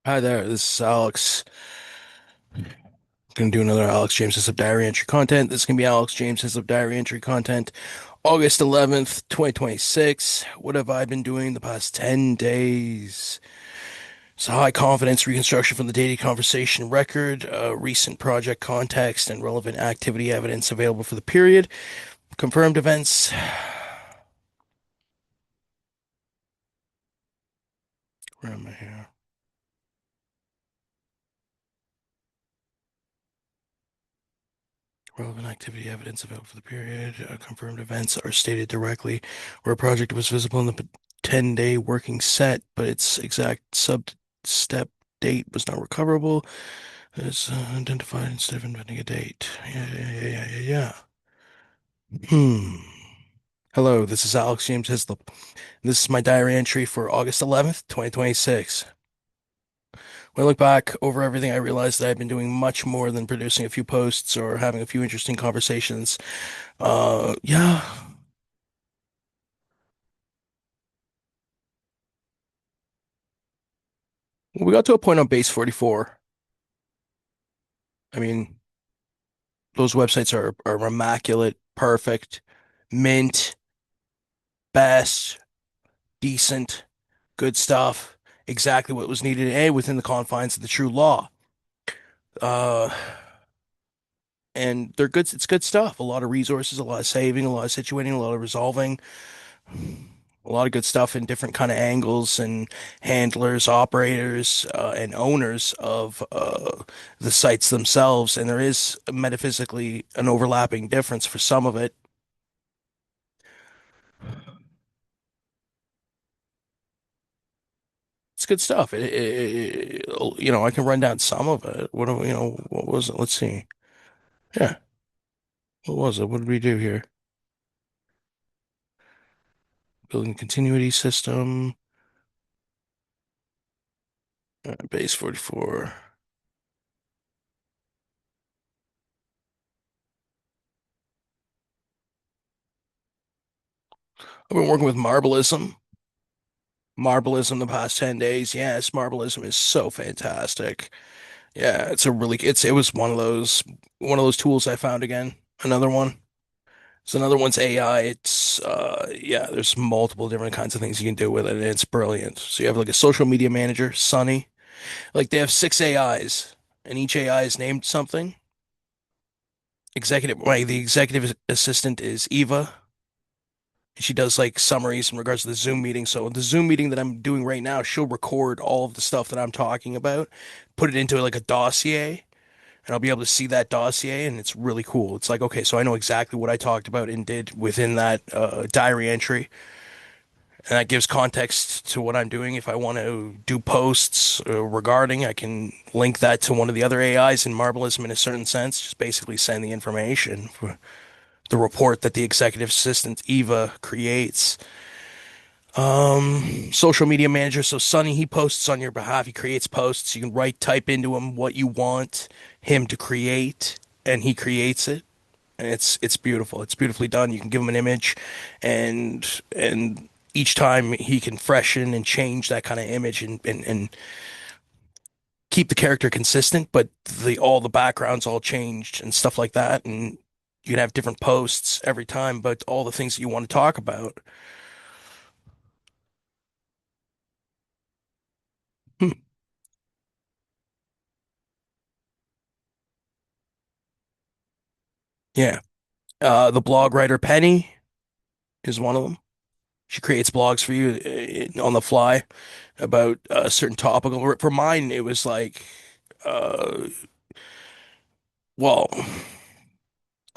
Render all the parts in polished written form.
Hi there, this is Alex. Gonna do another Alex James Hislop diary entry content. This is gonna be Alex James Hislop diary entry content, August 11th, 2026. What have I been doing the past 10 days? So high confidence reconstruction from the daily conversation record, recent project context, and relevant activity evidence available for the period. Confirmed events. Where am I here? Relevant activity evidence available for the period. Confirmed events are stated directly where a project was visible in the 10-day working set, but its exact sub-step date was not recoverable. It's identified instead of inventing a date. Yeah. Hmm. Hello, this is Alex James Hislop. This is my diary entry for August 11th, 2026. When I look back over everything, I realized that I've been doing much more than producing a few posts or having a few interesting conversations. Yeah. We got to a point on base 44. I mean, those websites are immaculate, perfect, mint, best, decent, good stuff, exactly what was needed, and within the confines of the true law. Uh, and they're good. It's good stuff. A lot of resources, a lot of saving, a lot of situating, a lot of resolving, a lot of good stuff in different kind of angles and handlers, operators, and owners of the sites themselves. And there is metaphysically an overlapping difference for some of it. It's good stuff. I can run down some of it. What was it? Let's see. Yeah, what was it? What did we do here? Building continuity system, base 44. I've been working with Marbleism the past 10 days. Yes, Marbleism is so fantastic. Yeah, it was one of those tools I found again. Another one. So another one's AI. Yeah, there's multiple different kinds of things you can do with it, and it's brilliant. So you have like a social media manager, Sunny. Like they have six AIs, and each AI is named something. The executive assistant is Eva. She does like summaries in regards to the Zoom meeting. So the Zoom meeting that I'm doing right now, she'll record all of the stuff that I'm talking about, put it into like a dossier, and I'll be able to see that dossier, and it's really cool. It's like, okay, so I know exactly what I talked about and did within that diary entry, and that gives context to what I'm doing. If I want to do posts regarding, I can link that to one of the other AIs in Marbleism in a certain sense, just basically send the information for the report that the executive assistant Eva creates. Social media manager. So Sonny, he posts on your behalf. He creates posts. You can type into him what you want him to create, and he creates it. And it's beautiful. It's beautifully done. You can give him an image, and each time he can freshen and change that kind of image and keep the character consistent, but the all the backgrounds all changed and stuff like that. And you can have different posts every time, but all the things that you want to talk about. Hmm. Yeah. The blog writer Penny is one of them. She creates blogs for you on the fly about a certain topic. For mine, it was like, uh, well,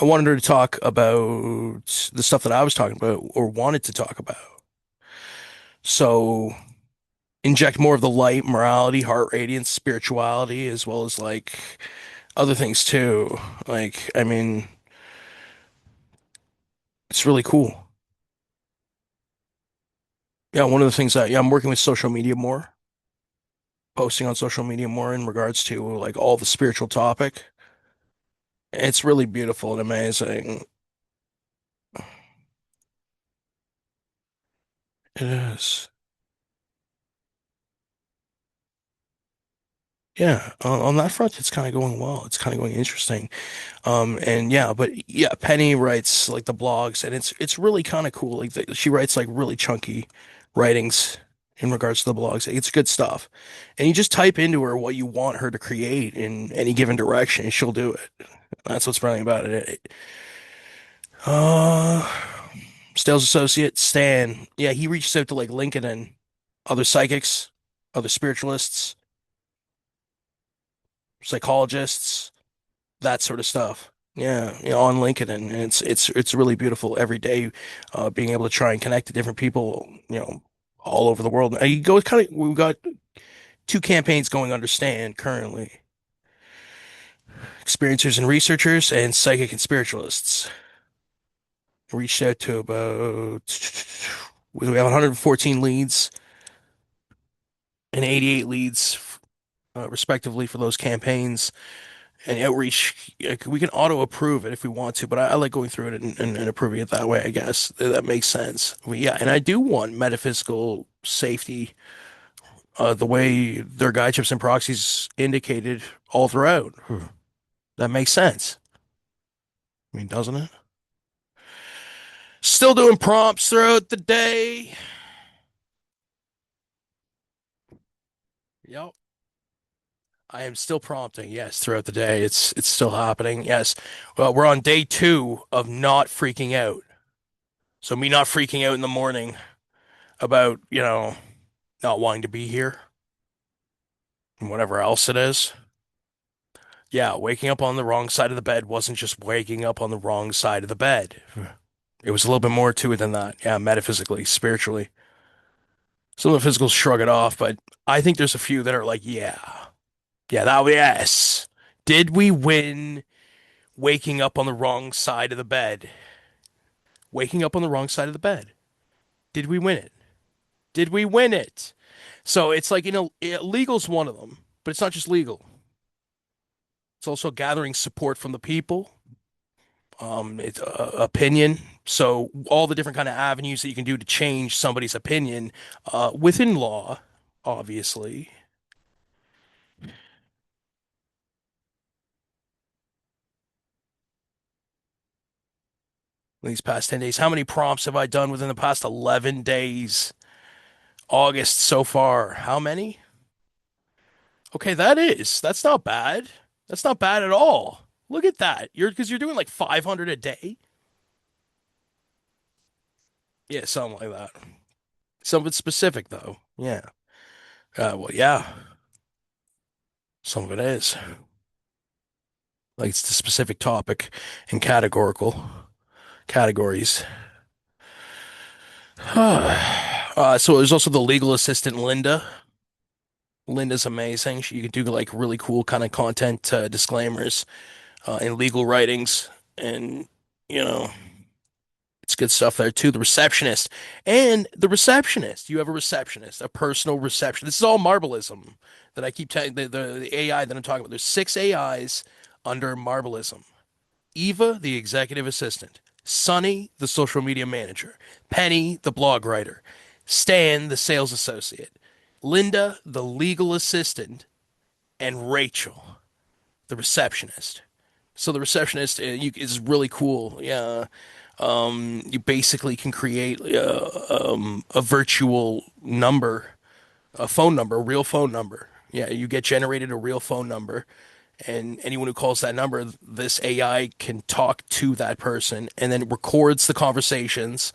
I wanted her to talk about the stuff that I was talking about or wanted to talk about. So inject more of the light, morality, heart radiance, spirituality, as well as like other things too. Like, I mean, it's really cool. Yeah, one of the things that, yeah, I'm working with social media more, posting on social media more in regards to like all the spiritual topic. It's really beautiful and amazing. It is. Yeah, on that front, it's kind of going well. It's kind of going interesting. And yeah, but yeah, Penny writes like the blogs, and it's really kind of cool. Like she writes like really chunky writings in regards to the blogs. It's good stuff. And you just type into her what you want her to create in any given direction, and she'll do it. That's what's brilliant about it. Uh, Sales associate Stan. Yeah, he reaches out to like Lincoln and other psychics, other spiritualists, psychologists, that sort of stuff. Yeah, on LinkedIn, and it's really beautiful every day, being able to try and connect to different people, all over the world. And you go kind of, we've got two campaigns going under Stan currently: experiencers and researchers, and psychic and spiritualists. Reached out to we have 114 leads and 88 leads, respectively, for those campaigns. And outreach, we can auto approve it if we want to, but I like going through it and approving it that way, I guess. That makes sense. But yeah, and I do want metaphysical safety, the way their guide chips and proxies indicated all throughout. That makes sense. I mean, doesn't it? Still doing prompts throughout the day. Yep. I am still prompting, yes, throughout the day. It's still happening. Yes. Well, we're on day two of not freaking out. So me not freaking out in the morning about, not wanting to be here and whatever else it is. Yeah, waking up on the wrong side of the bed wasn't just waking up on the wrong side of the bed. It was a little bit more to it than that. Yeah, metaphysically, spiritually. Some of the physicals shrug it off, but I think there's a few that are like, yes. Did we win waking up on the wrong side of the bed? Waking up on the wrong side of the bed. Did we win it? Did we win it? So it's like, legal's one of them, but it's not just legal. It's also gathering support from the people, it's opinion. So all the different kind of avenues that you can do to change somebody's opinion, within law, obviously. These past 10 days, how many prompts have I done within the past 11 days? August so far, how many? Okay, that's not bad. That's not bad at all. Look at that. Because you're doing like 500 a day. Yeah, something like that. Something specific though. Yeah. Well, yeah, some of it is. Like it's the specific topic and categorical categories. So there's also the legal assistant, Linda. Linda's amazing. You can do like really cool kind of content, disclaimers, and legal writings. And, you know, it's good stuff there too. The receptionist. You have a receptionist, a personal reception. This is all Marbleism that I keep telling the AI that I'm talking about. There's six AIs under Marbleism. Eva, the executive assistant, Sunny, the social media manager, Penny, the blog writer, Stan, the sales associate, Linda, the legal assistant, and Rachel, the receptionist. So the receptionist, is really cool. Yeah. You basically can create, a virtual number, a phone number, a real phone number. Yeah, you get generated a real phone number, and anyone who calls that number, this AI can talk to that person and then it records the conversations.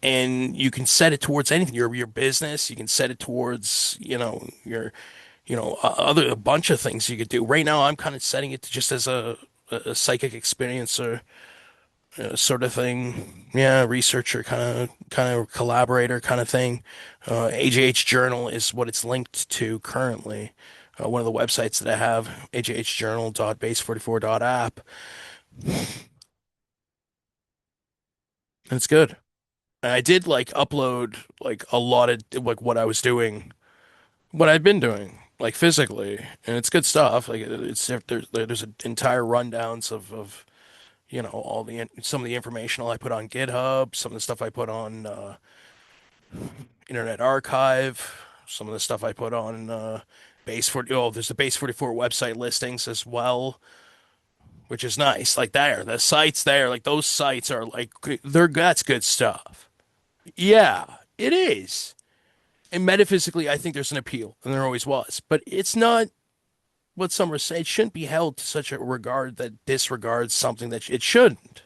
And you can set it towards anything, your business. You can set it towards, your, other a bunch of things you could do. Right now, I'm kind of setting it to just as a psychic experience or, sort of thing. Yeah, researcher kind of collaborator kind of thing. AJH Journal is what it's linked to currently. One of the websites that I have, ajhjournal.base44.app. And it's good. And I did like upload like a lot of like what I was doing, what I'd been doing, like physically, and it's good stuff. Like there's entire rundowns of all some of the information I put on GitHub, some of the stuff I put on, Internet Archive, some of the stuff I put on, base 40. Oh, there's the base 44 website listings as well, which is nice. Like there, the sites there, like those sites are like that's good stuff. Yeah, it is. And metaphysically, I think there's an appeal, and there always was. But it's not what some are saying. It shouldn't be held to such a regard that disregards something that it shouldn't.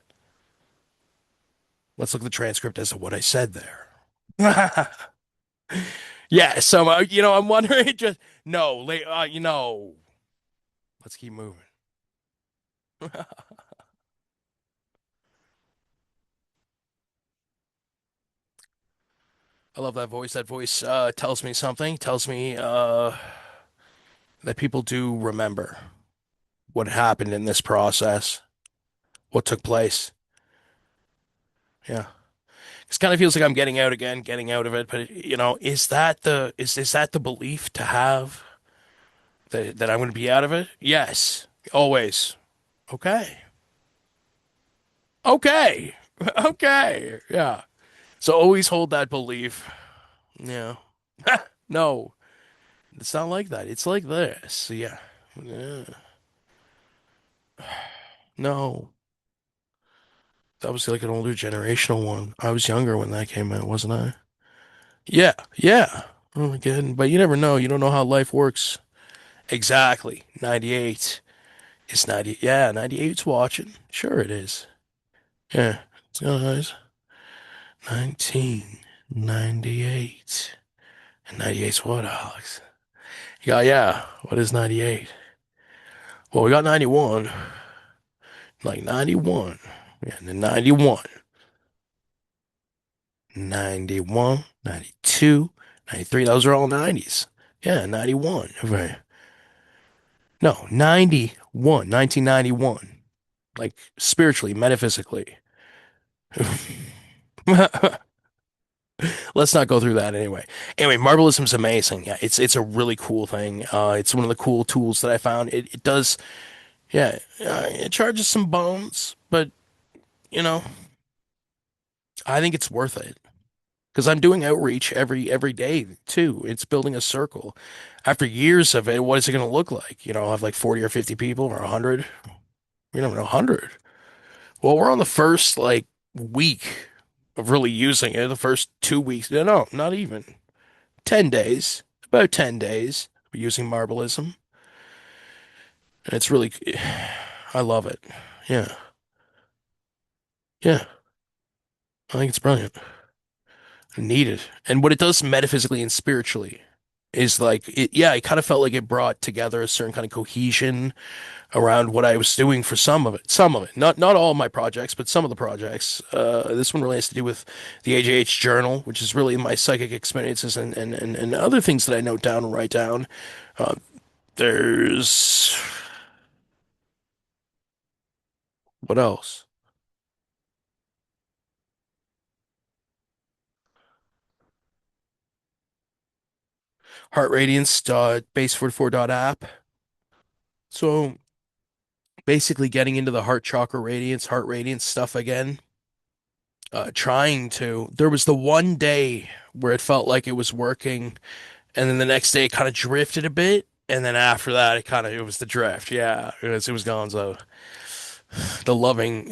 Let's look at the transcript as to what I said there. Yeah, so I'm wondering just no, let's keep moving. I love that voice. That voice tells me something. Tells me that people do remember what happened in this process, what took place. Yeah. It kind of feels like I'm getting out again, getting out of it. But is that the belief to have that I'm going to be out of it? Yes, always. Okay, okay, okay. Yeah. So always hold that belief. Yeah. No, it's not like that. It's like this. Yeah. Yeah. No, that was like an older generational one. I was younger when that came out, wasn't I? Yeah. Yeah. Oh my God. But you never know. You don't know how life works. Exactly. 98. It's 90. Yeah, 98's watching. Sure it is. Yeah. It's nice. 1998. And 98's what, Alex? Yeah, yeah. What is 98? Well, we got 91. Like 91. Yeah, and then 91. 91, 92, 93. Those are all 90s. Yeah, 91. Right. No, 91. 1991. Like spiritually, metaphysically. Let's not go through that anyway. Anyway, Marbleism is amazing. Yeah, it's a really cool thing. It's one of the cool tools that I found. It does, yeah, it charges some bones, but you know, I think it's worth it because I'm doing outreach every day too. It's building a circle. After years of it, what is it going to look like? I'll have like 40 or 50 people or 100. You don't know, 100. Well, we're on the first like week of really using it. The first 2 weeks. No, not even. 10 days, about 10 days using Marbleism. And it's really, I love it. Yeah. Yeah. I think it's brilliant. Needed. And what it does metaphysically and spiritually is like, yeah, it kind of felt like it brought together a certain kind of cohesion around what I was doing for some of it. Some of it. Not all of my projects, but some of the projects. This one really has to do with the AJH Journal, which is really my psychic experiences and other things that I note down and write down. Uh, there's what else? Heart Radiance base44 app. So basically getting into the heart chakra radiance, heart radiance stuff again. Trying to. There was the one day where it felt like it was working, and then the next day it kind of drifted a bit, and then after that it was the drift. Yeah, it was gone. So loving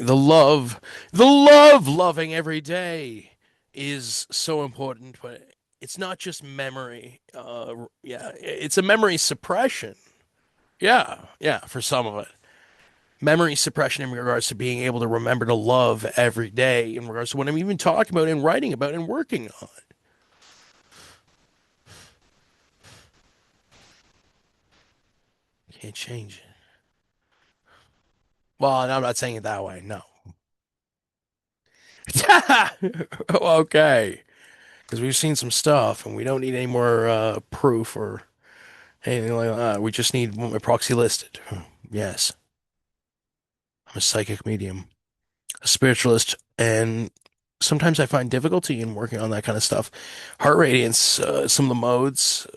every day is so important, but it's not just memory. Yeah, it's a memory suppression. Yeah, yeah, for some of it. Memory suppression in regards to being able to remember to love every day, in regards to what I'm even talking about and writing about and working on. Can't change it. Well, I'm not saying it that way. No. Okay. Because we've seen some stuff and we don't need any more proof or anything like that. We just need a proxy listed. Yes. I'm a psychic medium, a spiritualist, and sometimes I find difficulty in working on that kind of stuff. Heart radiance, some of the modes,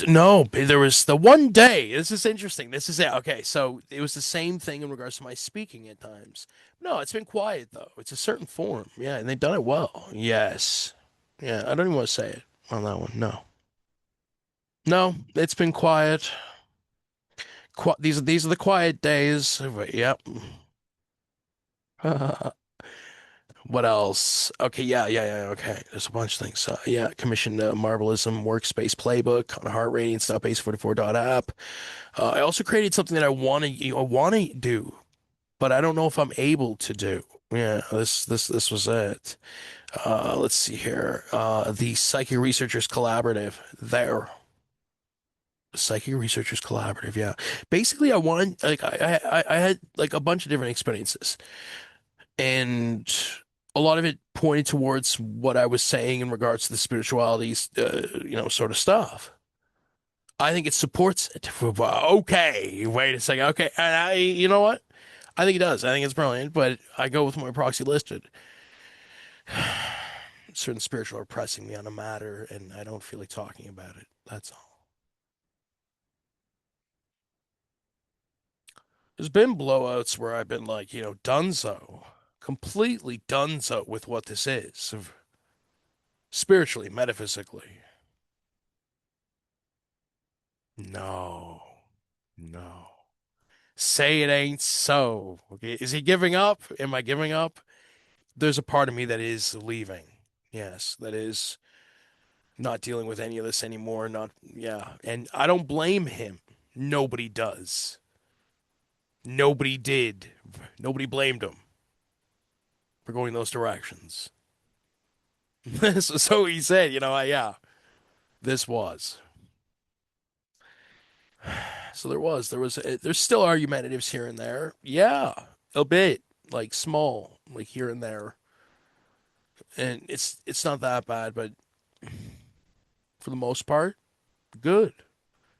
no, there was the one day. This is interesting. This is it. Okay, so it was the same thing in regards to my speaking at times. No, it's been quiet though. It's a certain form. Yeah, and they've done it well. Yes. Yeah, I don't even want to say it on that one. No. No, it's been quiet. These are the quiet days. Yep. What else? Okay, yeah. Okay, there's a bunch of things. Yeah, commissioned Marbleism workspace playbook on heart rate and stuff, base44.app. I also created something that I want to do, but I don't know if I'm able to do. Yeah, this was it. Let's see here. The Psychic Researchers Collaborative. There. Psychic Researchers Collaborative. Yeah. Basically, I wanted like I had like a bunch of different experiences, and a lot of it pointed towards what I was saying in regards to the spirituality, sort of stuff. I think it supports it. Okay, wait a second. Okay, and you know what? I think it does. I think it's brilliant, but I go with my proxy listed. Certain spiritual are pressing me on a matter, and I don't feel like talking about it. That's all. There's been blowouts where I've been like, donezo, completely donezo with what this is, spiritually, metaphysically. No, no. Say it ain't so. Okay, is he giving up? Am I giving up? There's a part of me that is leaving. Yes, that is not dealing with any of this anymore. Not, yeah. And I don't blame him. Nobody does. Nobody did. Nobody blamed him for going those directions. So he said, yeah, this was. So there's still argumentatives here and there. Yeah, a bit, like small, like here and there. And it's not that bad, but for the most part, good.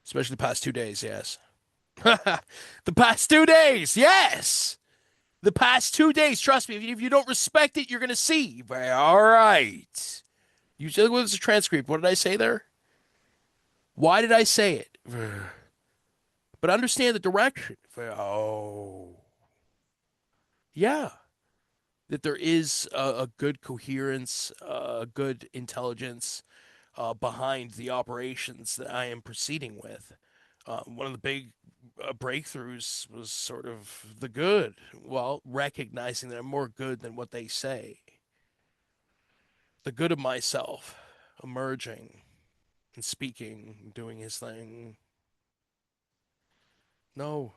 Especially the past 2 days, yes. The past 2 days, yes. The past 2 days, trust me, if you don't respect it, you're gonna see. All right. You said what's the transcript? What did I say there? Why did I say it? But understand the direction. Oh, yeah. That there is a good coherence, a good intelligence behind the operations that I am proceeding with. One of the big breakthroughs was sort of the good. Well, recognizing that I'm more good than what they say. The good of myself emerging and speaking, doing his thing. No.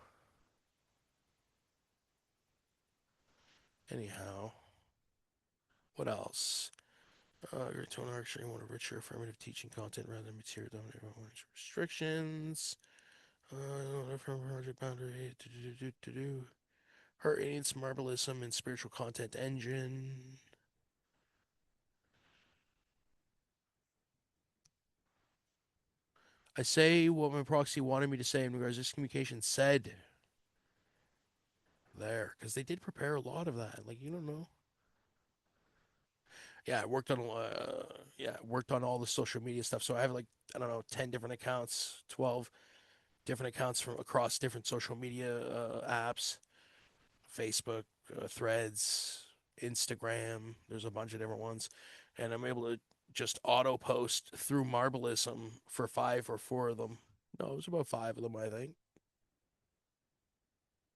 Anyhow, what else? Great tone archery, want a richer affirmative teaching content rather than material dominated restrictions. Project boundary. Her radiance, Marbleism, and spiritual content engine. I say what my proxy wanted me to say in regards to this communication said there, because they did prepare a lot of that. Like you don't know. Yeah, I worked on worked on all the social media stuff. So I have like I don't know 10 different accounts, 12 different accounts from across different social media apps, Facebook, Threads, Instagram. There's a bunch of different ones, and I'm able to just auto post through Marbleism for 5 or 4 of them. No, it was about 5 of them, I think.